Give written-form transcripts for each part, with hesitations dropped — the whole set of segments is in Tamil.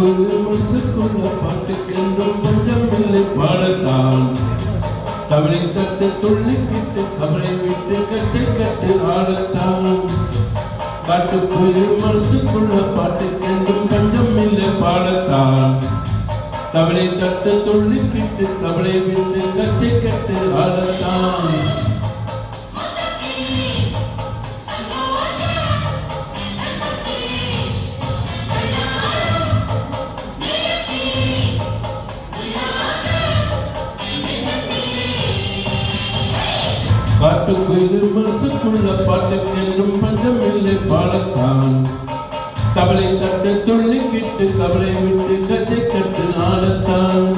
காட்டுக்குள் மனசுக்குள்ள பாட்டுக்கென்றும் பஞ்சம் இல்லை பாடத்தான் தவளை தட்டு துள்ளிக்கிட்டு கவலை விட்டு கச்சை கட்டு ஆடத்தான் காட்டுக்குள் மனசுக்குள்ள பாட்டுக்கென்றும் பஞ்சம் இல்லை பாடத்தான் தவளை தட்டு துள்ளிக்கிட்டு கவலை விட்டு கச்சை கட்டு ஆடத்தான் காட்டுக்குயில் மனசுக்குள்ள பாட்டுக்கென்றும் பஞ்சம் இல்லை பாடத்தான் தவளை தட்டு துள்ளிக்கிட்டு கவலை விட்டு கச்சை கட்டு ஆடத்தான்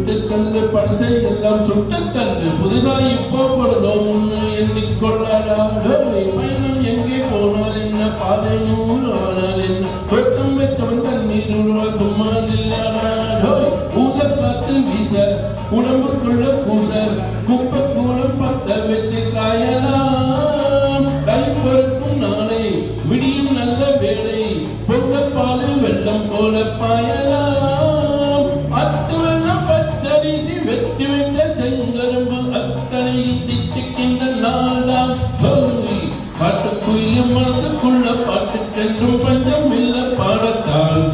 விட்டுத்தள்ளு பரிசை எல்லாம் சுட்டுத்தள்ளு புதுசாய் இப்போ பொருளும் எண்ணிக்கொள்ளடா பயணம் எங்கே போனால் என்ன பாதை நூறு ஆனால் என்ன தோட்டம் வச்சவன் தண்ணீர் உருவால் சும்மா இல்லடா ஊசல் காத்து வீச உடம்புக்குள்ள பூச குப்பை கூடம் பத்த வச்சு காயலாம் கை பொறுக்கும் நாளை விடியும் நல்ல வேலை பொங்கப்பாலு வெள்ளம் போல பாயலாம் வெற்றி வைத்த செங்கரும்பு அத்தனையும் திட்டிக்கின்ற நாள்தான் பாட்டுக்குயிலும் மனசுக்குள்ள பாட்டுக்கென்றும் பஞ்சம் இல்ல பாடத்தான்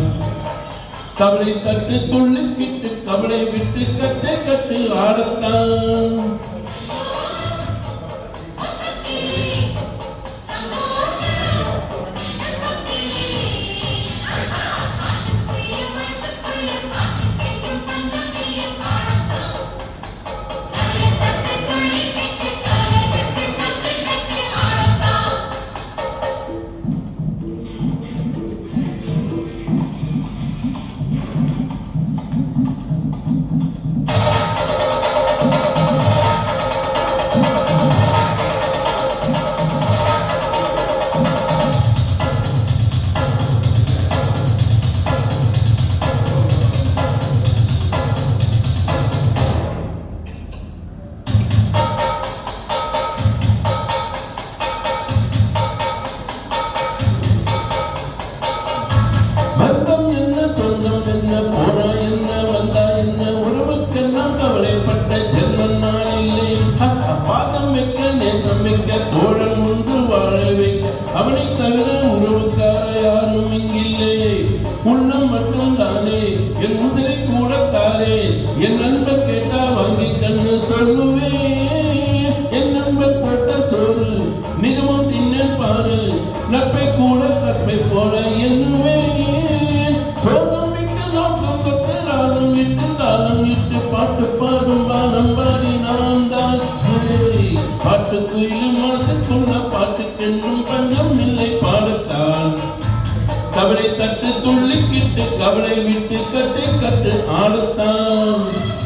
கவலை தட்டு துள்ளிக்கிட்டு கவலை விட்டு கச்சை கட்டு ஆடத்தான் தோழன் ஒன்று வாழ வைக்க அவனை தவிர உறவுக்கார யாரும் இங்கில்லை உள்ளம் மட்டும் தானே என் முசிலை கூட தாரே என் நண்பர் கேட்டா வாங்கி கண்ணு சொல்லுவேன் என் நண்பர் போட்ட சோறு நிதமும் தின்ன பாரு நட்பை கூட கற்பை போல எண்ணுவேன் சோகம் விட்டு நோக்கம் தொட்டு ராகம் விட்டு தாளம் விட்டு பாட்டு பாடும் பாடம் பாடி நான் தான் பாட்டுக்குயிலும் மனசுக்குள்ள பாட்டுக்கென்றும் பஞ்சம் இல்லை பாடத்தான் கவலை தட்டு துள்ளிக்கிட்டு கவலை விட்டு கச்சை கட்டு ஆடத்தான்